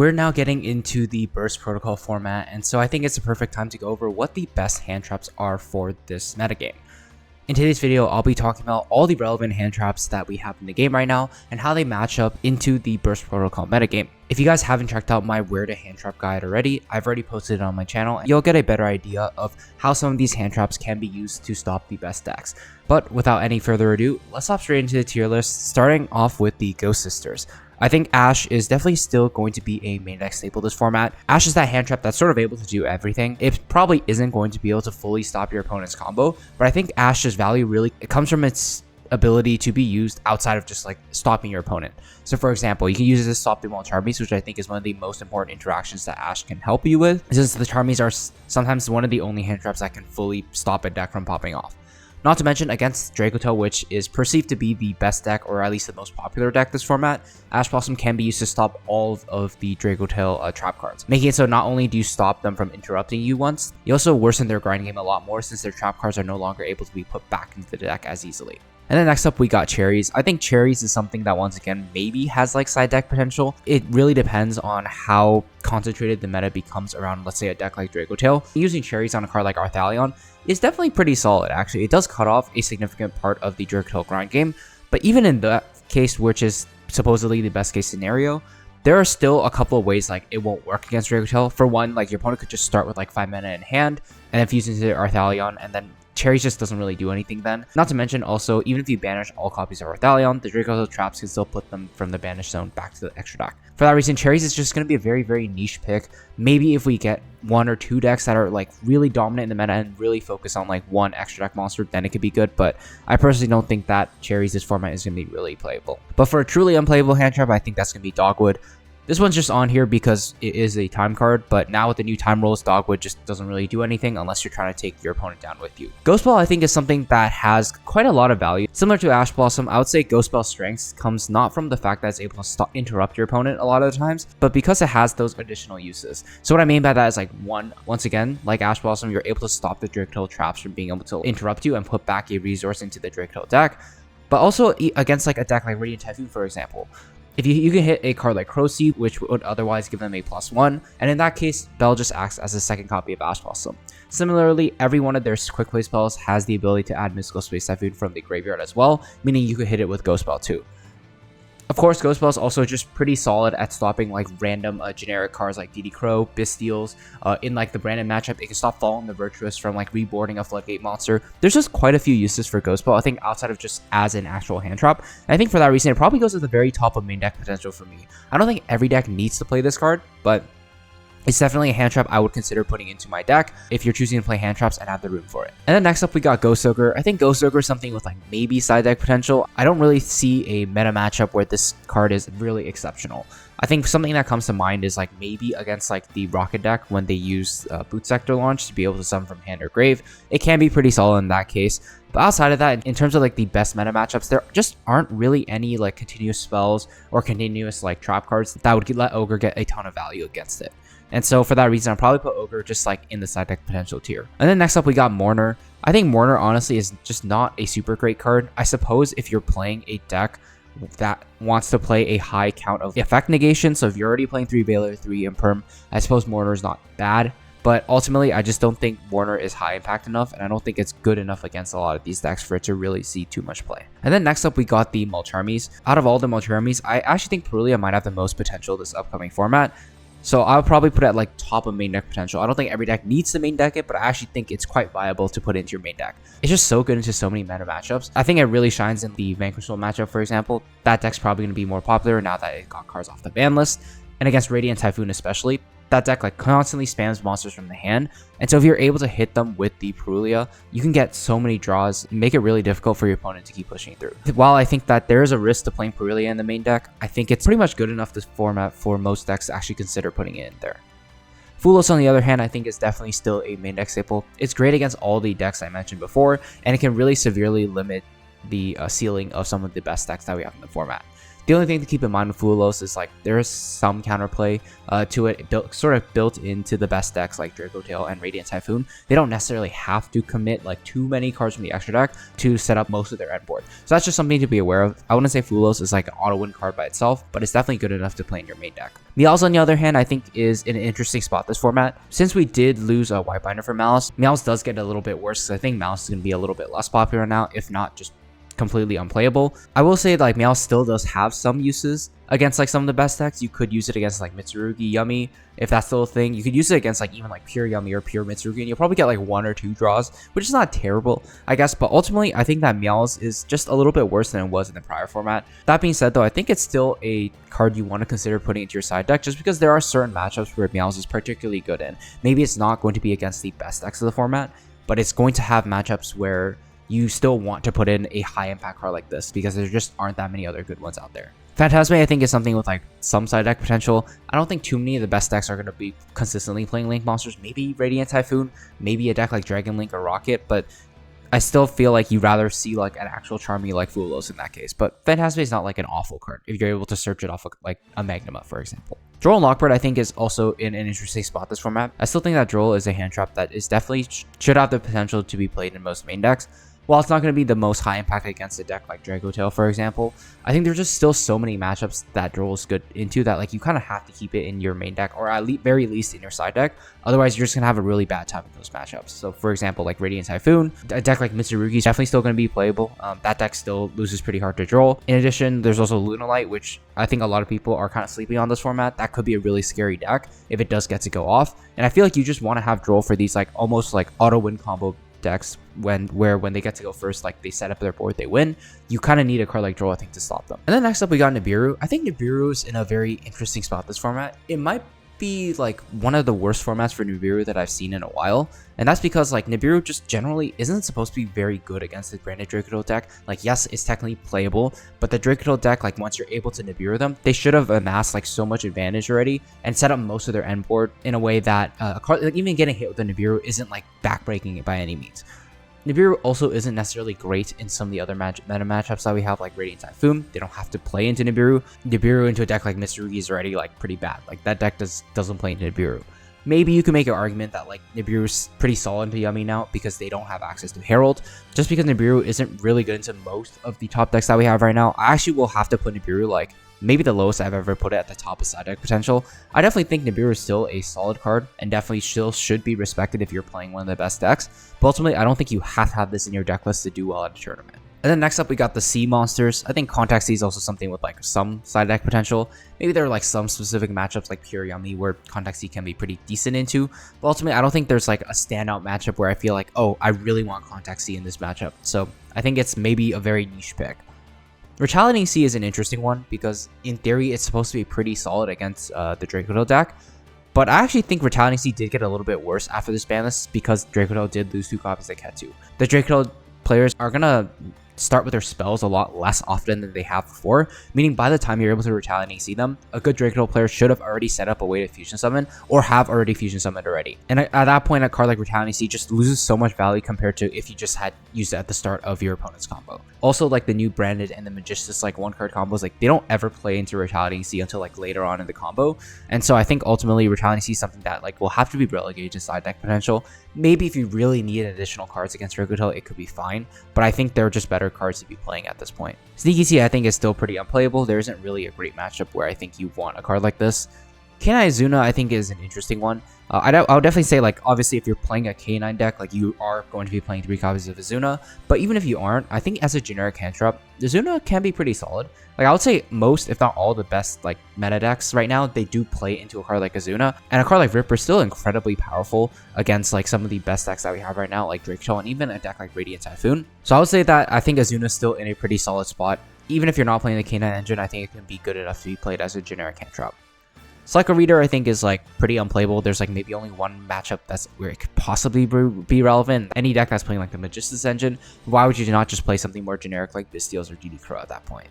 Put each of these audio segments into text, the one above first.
We're now getting into the burst protocol format, and so I think it's a perfect time to go over what the best hand traps are for this metagame. In today's video, I'll be talking about all the relevant hand traps that we have in the game right now and how they match up into the burst protocol metagame. If you guys haven't checked out my where to hand trap guide already, I've already posted it on my channel and you'll get a better idea of how some of these hand traps can be used to stop the best decks. But without any further ado, let's hop straight into the tier list, starting off with the Ghost Sisters. I think Ashe is definitely still going to be a main deck staple this format. Ashe is that hand trap that's sort of able to do everything. It probably isn't going to be able to fully stop your opponent's combo, but I think Ashe's value really comes from its ability to be used outside of just like stopping your opponent. So for example, you can use it to stop the Charmies, which I think is one of the most important interactions that Ashe can help you with, since the Charmies are sometimes one of the only hand traps that can fully stop a deck from popping off. Not to mention, against Dracotail, which is perceived to be the best deck, or at least the most popular deck this format, Ash Blossom can be used to stop all of the Dracotail trap cards, making it so not only do you stop them from interrupting you once, you also worsen their grind game a lot more since their trap cards are no longer able to be put back into the deck as easily. And then next up, we got Cherries. I think Cherries is something that, once again, maybe has like side deck potential. It really depends on how concentrated the meta becomes around, let's say, a deck like Dracotail. Using Cherries on a card like Retaliating is definitely pretty solid, actually. It does cut off a significant part of the Dracotail grind game, but even in that case, which is supposedly the best case scenario, there are still a couple of ways like it won't work against Dracotail. For one, like your opponent could just start with like 5 mana in hand and then fuse into Retaliating, and then Cherries just doesn't really do anything then. Not to mention also, even if you banish all copies of Retaliating, the Dracotail traps can still put them from the banish zone back to the extra deck. For that reason, Cherries is just going to be a very, very niche pick. Maybe if we get 1 or 2 decks that are like really dominant in the meta and really focus on like one extra deck monster, then it could be good. But I personally don't think that Cherries, this format, is going to be really playable. But for a truly unplayable hand trap, I think that's going to be Dogwood. This one's just on here because it is a time card, but now with the new time rolls, Dogwood just doesn't really do anything unless you're trying to take your opponent down with you. Ghost Belle, I think, is something that has quite a lot of value. Similar to Ashe Blossom, I would say Ghost Belle's strength comes not from the fact that it's able to interrupt your opponent a lot of the times, but because it has those additional uses. So what I mean by that is like, once again, like Ashe Blossom, you're able to stop the Dracotail traps from being able to interrupt you and put back a resource into the Dracotail deck, but also against like a deck like Radiant Typhoon, for example. If you can hit a card like Crowseed, which would otherwise give them a +1, and in that case, Belle just acts as a second copy of Ashe Blossom. Similarly, every one of their quick play spells has the ability to add Mystical Space Typhoon from the graveyard as well, meaning you could hit it with Ghost Belle too. Of course, Ghost Belle is also just pretty solid at stopping like random generic cards like DD Crow, Bystials. In like the Brandon matchup, it can stop Fallen the Virtuous from like reboarding a Floodgate monster. There's just quite a few uses for Ghost Belle, I think, outside of just as an actual hand trap. And I think for that reason, it probably goes to the very top of main deck potential for me. I don't think every deck needs to play this card, but it's definitely a hand trap I would consider putting into my deck if you're choosing to play hand traps and have the room for it. And then next up, we got Ghost Ogre. I think Ghost Ogre is something with like maybe side deck potential. I don't really see a meta matchup where this card is really exceptional. I think something that comes to mind is like maybe against like the Rocket deck when they use Boot Sector launch to be able to summon from hand or grave. It can be pretty solid in that case. But outside of that, in terms of like the best meta matchups, there just aren't really any like continuous spells or continuous like trap cards that would let Ogre get a ton of value against it. And so for that reason, I'll probably put Ogre just like in the side deck potential tier. And then next up, we got Mourner. I think Mourner honestly is just not a super great card. I suppose if you're playing a deck that wants to play a high count of effect negation, so if you're already playing 3 Veiler, 3 Imperm, I suppose Mourner is not bad. But ultimately, I just don't think Mourner is high impact enough, and I don't think it's good enough against a lot of these decks for it to really see too much play. And then next up, we got the Charmies. Out of all the Charmies, I actually think Purulia might have the most potential this upcoming format. So I would probably put it at like top of main deck potential. I don't think every deck needs to main deck it, but I actually think it's quite viable to put into your main deck. It's just so good into so many meta matchups. I think it really shines in the Vanquish World matchup, for example. That deck's probably going to be more popular now that it got cards off the ban list. And against Radiant Typhoon especially, that deck like constantly spams monsters from the hand, and so if you're able to hit them with the Purulia, you can get so many draws, make it really difficult for your opponent to keep pushing through. While I think that there is a risk to playing Purulia in the main deck, I think it's pretty much good enough this format for most decks to actually consider putting it in there. Fuwalos, on the other hand, I think is definitely still a main deck staple. It's great against all the decks I mentioned before, and it can really severely limit the ceiling of some of the best decks that we have in the format. The only thing to keep in mind with Fuwalos is like there is some counterplay to it, sort of built into the best decks like Draco Tail and Radiant Typhoon. They don't necessarily have to commit like too many cards from the extra deck to set up most of their end board. So that's just something to be aware of. I wouldn't say Fuwalos is like an auto win card by itself, but it's definitely good enough to play in your main deck. Meowls, on the other hand, I think is in an interesting spot this format. Since we did lose a Whitebinder for Malice, Meowls does get a little bit worse, because I think Malice is going to be a little bit less popular now, if not just completely unplayable. I will say like Meowls still does have some uses against like some of the best decks. You could use it against like Mitsurugi Yummy, if that's still a thing. You could use it against like even like pure Yummy or pure Mitsurugi, and you'll probably get like 1 or 2 draws, which is not terrible, I guess. But ultimately, I think that Meowls is just a little bit worse than it was in the prior format. That being said, though, I think it's still a card you want to consider putting into your side deck, just because there are certain matchups where Meowls is particularly good in. Maybe it's not going to be against the best decks of the format, but it's going to have matchups where you still want to put in a high impact card like this, because there just aren't that many other good ones out there. Phantazmay, I think, is something with like some side deck potential. I don't think too many of the best decks are going to be consistently playing Link monsters. Maybe Radiant Typhoon, maybe a deck like Dragon Link or Rocket, but I still feel like you'd rather see like an actual Charmy like Fuwalos in that case. But Phantazmay is not like an awful card if you're able to search it off of, like a Magnuma, for example. Droll and Lockbird, I think, is also in an interesting spot this format. I still think that Droll is a hand trap that is definitely should have the potential to be played in most main decks. While it's not going to be the most high impact against a deck like Draco Tail, for example, I think there's just still so many matchups that Droll is good into that like you kind of have to keep it in your main deck, or at very least in your side deck. Otherwise, you're just going to have a really bad time with those matchups. So, for example, like Radiant Typhoon, a deck like Mitsurugi is definitely still going to be playable. That deck still loses pretty hard to Droll. In addition, there's also Lunalight, which I think a lot of people are kind of sleeping on this format. That could be a really scary deck if it does get to go off. And I feel like you just want to have Droll for these like almost like auto win combo decks when they get to go first, like they set up their board, they win. You kind of need a card like Droll, I think, to stop them. And then next up we got Nibiru. I think Nibiru is in a very interesting spot this format. It might be like one of the worst formats for Nibiru that I've seen in a while, and that's because like Nibiru just generally isn't supposed to be very good against the branded Draco deck. Like, yes, it's technically playable, but the Draco deck, like once you're able to Nibiru them, they should have amassed like so much advantage already and set up most of their end board in a way that a card like even getting hit with the Nibiru isn't like backbreaking it by any means. Nibiru also isn't necessarily great in some of the other meta matchups that we have, like Radiant Typhoon. They don't have to play into Nibiru. Nibiru into a deck like Mitsurugi is already like pretty bad. Like that deck doesn't play into Nibiru. Maybe you can make an argument that like Nibiru is pretty solid into Yummy now because they don't have access to Herald. Just because Nibiru isn't really good into most of the top decks that we have right now, I actually will have to put Nibiru like maybe the lowest I've ever put it at the top of side deck potential. I definitely think Nibiru is still a solid card and definitely still should be respected if you're playing one of the best decks. But ultimately, I don't think you have to have this in your deck list to do well at a tournament. And then next up, we got the sea monsters. I think Contact Sea is also something with like some side deck potential. Maybe there are like some specific matchups like Pure Yummy where Contact Sea can be pretty decent into. But ultimately, I don't think there's like a standout matchup where I feel like, oh, I really want Contact Sea in this matchup. So I think it's maybe a very niche pick. Retaliating Sea is an interesting one because in theory, it's supposed to be pretty solid against the Draco deck. But I actually think Retaliating Sea did get a little bit worse after this ban list because Draco did lose 2 copies like Ketu. The Draco players are going to start with their spells a lot less often than they have before, meaning by the time you're able to Retaliating Sea them, a good Draco player should have already set up a way to fusion summon or have already fusion summoned already. And at that point, a card like Retaliating Sea just loses so much value compared to if you just had used it at the start of your opponent's combo. Also, like the new branded and the Magistus like 1-card combos, like they don't ever play into Retaliating Sea until like later on in the combo. And so I think ultimately Retaliating Sea is something that like will have to be relegated to side deck potential. Maybe if you really need additional cards against Draco, it could be fine, but I think they're just better cards to be playing at this point. Sneaky Sea I think is still pretty unplayable. There isn't really a great matchup where I think you want a card like this. K9 Izuna I think is an interesting one. I would definitely say like obviously if you're playing a K9 deck, like you are going to be playing 3 copies of Izuna, but even if you aren't, I think as a generic hand trap, Izuna can be pretty solid. Like I would say most, if not all, the best like meta decks right now, they do play into a card like Izuna, and a card like Ripper is still incredibly powerful against like some of the best decks that we have right now, like Drake Shaw and even a deck like Radiant Typhoon. So I would say that I think Izuna is still in a pretty solid spot. Even if you're not playing the K9 engine, I think it can be good enough to be played as a generic hand trap. Cycle Reader I think is like pretty unplayable. There's like maybe only one matchup that's where it could possibly be relevant. Any deck that's playing like the Magistus engine, why would you not just play something more generic like Bystials or DD Crow at that point?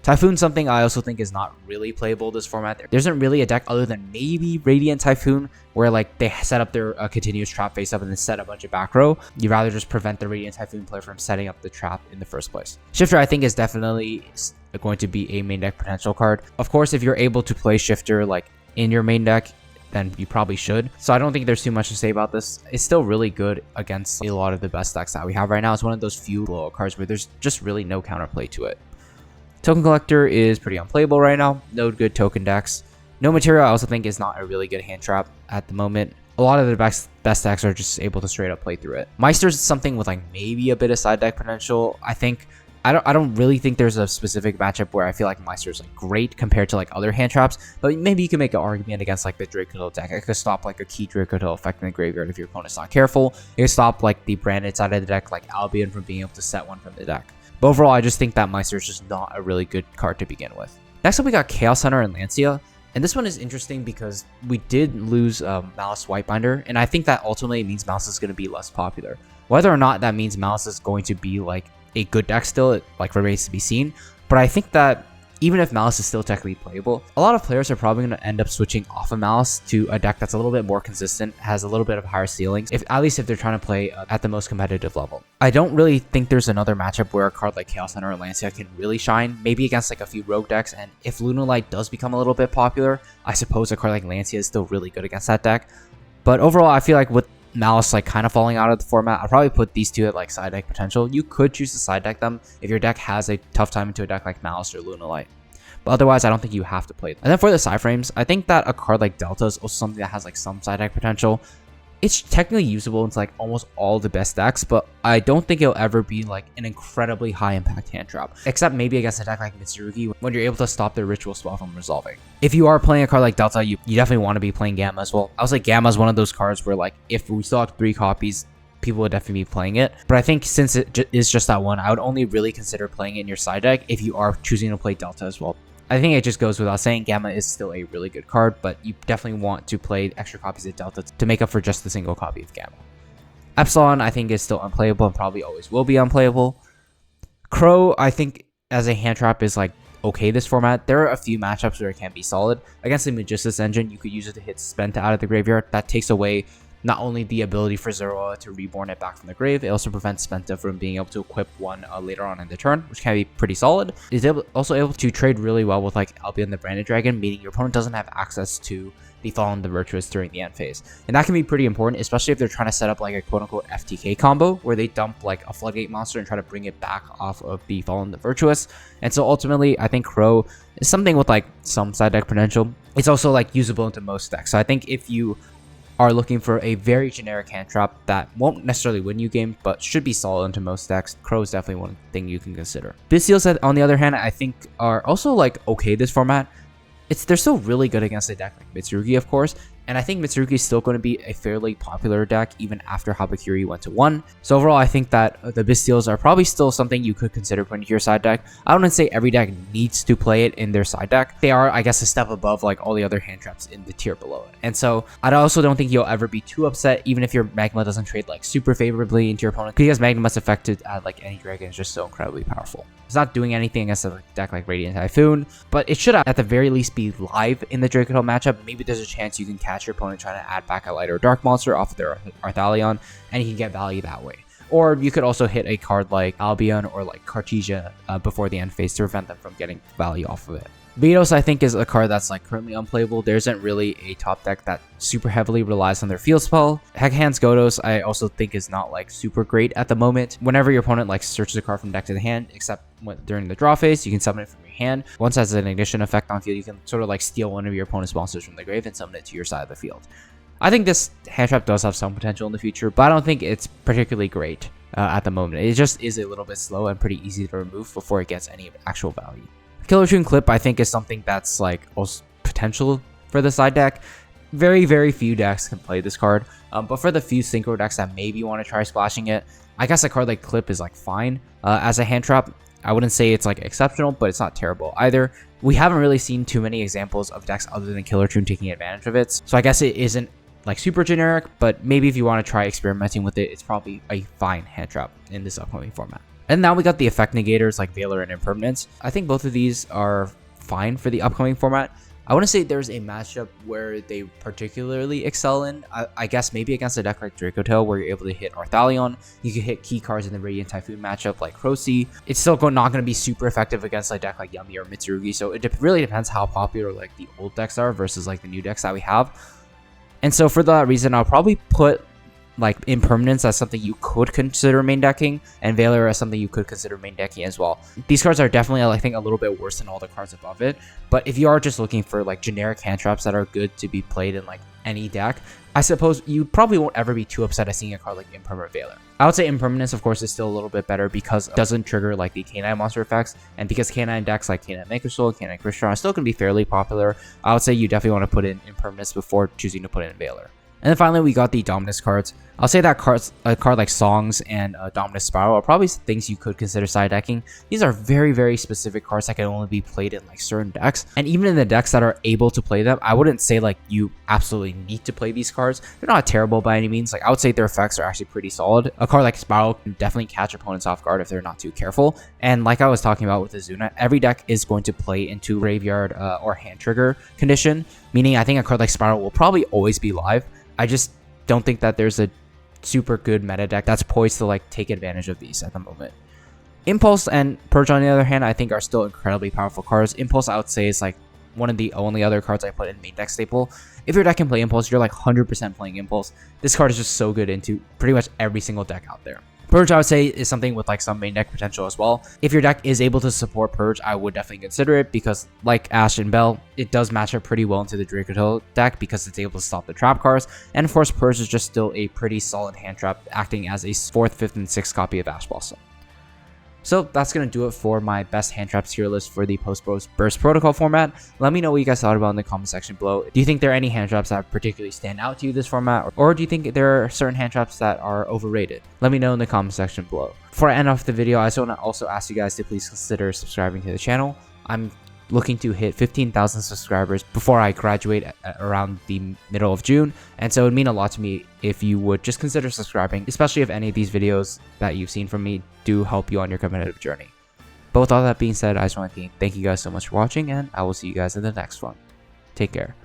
Typhoon's something I also think is not really playable this format. There isn't really a deck other than maybe Radiant Typhoon where like they set up their continuous trap face up and then set a bunch of back row. You'd rather just prevent the Radiant Typhoon player from setting up the trap in the first place. Shifter I think is definitely going to be a main deck potential card. Of course, if you're able to play Shifter like in your main deck, then you probably should. So I don't think there's too much to say about this. It's still really good against a lot of the best decks that we have right now. It's one of those few blowout cards where there's just really no counterplay to it. Token Collector is pretty unplayable right now. No good token decks. Gnomaterial I also think is not a really good hand trap at the moment. A lot of the best decks are just able to straight up play through it. Meister's something with like maybe a bit of side deck potential. I don't really think there's a specific matchup where I feel like Meister's like great compared to like other hand traps, but maybe you can make an argument against like the Dracotail deck. It could stop like a key Dracotail effect in the graveyard if your opponent's not careful. It could stop like the branded side of the deck like Albion from being able to set one from the deck. But overall, I just think that Meister is just not a really good card to begin with. Next up, we got Chaos Hunter and Lancea. And this one is interesting because we did lose Malice Whitebinder. And I think that ultimately means Malice is going to be less popular. Whether or not that means Malice is going to be like a good deck still, it like remains to be seen. But I think that even if Malice is still technically playable, a lot of players are probably going to end up switching off of Malice to a deck that's a little bit more consistent, has a little bit of higher ceilings, at least if they're trying to play at the most competitive level. I don't really think there's another matchup where a card like Chaos Hunter or Lancea can really shine, maybe against like a few rogue decks, and if Lunalight does become a little bit popular, I suppose a card like Lancea is still really good against that deck. But overall, I feel like with Malice like kind of falling out of the format, I'll probably put these two at like side deck potential. You could choose to side deck them if your deck has a tough time into a deck like Malice or Lunalight. But otherwise, I don't think you have to play them. And then for the Psy Frames, I think that a card like Delta is also something that has like some side deck potential. It's technically usable into like almost all the best decks, but I don't think it'll ever be like an incredibly high impact hand trap, except maybe against a deck like Mitsurugi when you're able to stop their ritual spell from resolving. If you are playing a card like Delta, you definitely want to be playing Gamma as well. I was like, Gamma is one of those cards where like if we still have 3 copies, people would definitely be playing it. But I think since it is just that one, I would only really consider playing it in your side deck if you are choosing to play Delta as well. I think it just goes without saying, Gamma is still a really good card, but you definitely want to play extra copies of Delta to make up for just the single copy of Gamma. Epsilon, I think, is still unplayable and probably always will be unplayable. Crow, I think, as a hand trap is like okay this format. There are a few matchups where it can be solid. Against the Magistus engine, you could use it to hit Spenta out of the graveyard. That takes away not only the ability for Zoroa to reborn it back from the grave, it also prevents Spenta from being able to equip one later on in the turn, which can be pretty solid. It's also able to trade really well with like Albion the Branded Dragon, meaning your opponent doesn't have access to the Fallen the Virtuous during the end phase. And that can be pretty important, especially if they're trying to set up like a quote-unquote FTK combo, where they dump like a Floodgate monster and try to bring it back off of the Fallen the Virtuous. And so ultimately, I think Crow is something with like some side deck potential. It's also like usable into most decks. So I think if you are looking for a very generic hand trap that won't necessarily win you game, but should be solid into most decks, Crow is definitely one thing you can consider. Bystials, on the other hand, I think are also like okay this format. They're still really good against a deck like Mitsurugi, of course, and I think Mitsurugi is still going to be a fairly popular deck even after Habakiri went to 1. So overall, I think that the Bystials are probably still something you could consider putting into your side deck. I wouldn't say every deck needs to play it in their side deck. They are, I guess, a step above like all the other hand traps in the tier below it. And so I also don't think you'll ever be too upset, even if your Magma doesn't trade like super favorably into your opponent, because Magma's effect at like any dragon is just so incredibly powerful. It's not doing anything against a deck like Radiant Typhoon, but it should at the very least be live in the Dracotail matchup. Maybe there's a chance you can catch your opponent trying to add back a light or dark monster off of their Arthalion, and you can get value that way. Or you could also hit a card like Albion or like Cartesia before the end phase to prevent them from getting value off of it. Veidos, I think, is a card that's like currently unplayable. There isn't really a top deck that super heavily relies on their field spell. Heckhand's Godos, I also think, is not like super great at the moment. Whenever your opponent like searches a card from deck to the hand, except during the draw phase, you can summon it from your hand. Once it has an ignition effect on field, you can sort of like steal one of your opponent's monsters from the grave and summon it to your side of the field. I think this hand trap does have some potential in the future, but I don't think it's particularly great at the moment. It just is a little bit slow and pretty easy to remove before it gets any actual value. Killer Tune Clip, I think, is something that's like also potential for the side deck. Very, very few decks can play this card, but for the few synchro decks that maybe want to try splashing it, I guess a card like Clip is like fine as a hand trap. I wouldn't say it's like exceptional, but it's not terrible either. We haven't really seen too many examples of decks other than Killer Tune taking advantage of it, so I guess it isn't like super generic, but maybe if you want to try experimenting with it, it's probably a fine hand trap in this upcoming format. And now we got the effect negators like Valor and Impermanence. I think both of these are fine for the upcoming format. I want to say there's a matchup where they particularly excel in. I guess maybe against a deck like Dracotail where you're able to hit Northalion. You can hit key cards in the Radiant Typhoon matchup like Crocy. It's still not going to be super effective against a deck like Yumi or Mitsurugi. So it really depends how popular like the old decks are versus like the new decks that we have. And so for that reason, I'll probably put like Impermanence as something you could consider main decking, and Valor as something you could consider main decking as well. These cards are definitely, I think, a little bit worse than all the cards above it, but if you are just looking for like generic hand traps that are good to be played in like any deck, I suppose you probably won't ever be too upset at seeing a card like Imperm or Valor. I would say Impermanence, of course, is still a little bit better because it doesn't trigger like the K9 monster effects, and because K9 decks like K9 Maker Soul, K9 Crystron are still going to be fairly popular, I would say you definitely want to put in Impermanence before choosing to put in Valor. And then finally, we got the Dominus cards. I'll say that a card like Songs and Dominus Spiral are probably things you could consider side decking. These are very, very specific cards that can only be played in like certain decks. And even in the decks that are able to play them, I wouldn't say like you absolutely need to play these cards. They're not terrible by any means. Like I would say their effects are actually pretty solid. A card like Spiral can definitely catch opponents off guard if they're not too careful. And like I was talking about with Izuna, every deck is going to play into graveyard or hand trigger condition, meaning I think a card like Spiral will probably always be live. I just don't think that there's a super good meta deck that's poised to like take advantage of these at the moment. Impulse and Purge, on the other hand, I think are still incredibly powerful cards. Impulse, I would say, is like one of the only other cards I put in main deck staple. If your deck can play Impulse, you're like 100% playing Impulse. This card is just so good into pretty much every single deck out there. Purge, I would say, is something with like some main deck potential as well. If your deck is able to support Purge, I would definitely consider it because like Ash and Belle, it does match up pretty well into the Dracotail deck because it's able to stop the trap cards. And of course, Purge is just still a pretty solid hand trap, acting as a 4th, 5th, and 6th copy of Ash Blossom. So that's going to do it for my best hand traps tier list for the post-burst protocol format. Let me know what you guys thought about in the comment section below. Do you think there are any hand traps that particularly stand out to you this format? Or do you think there are certain hand traps that are overrated? Let me know in the comment section below. Before I end off the video, I just want to also ask you guys to please consider subscribing to the channel. I'm looking to hit 15,000 subscribers before I graduate around the middle of June, and so it would mean a lot to me if you would just consider subscribing, especially if any of these videos that you've seen from me do help you on your competitive journey. But with all that being said, I just want to thank you guys so much for watching, and I will see you guys in the next one. Take care.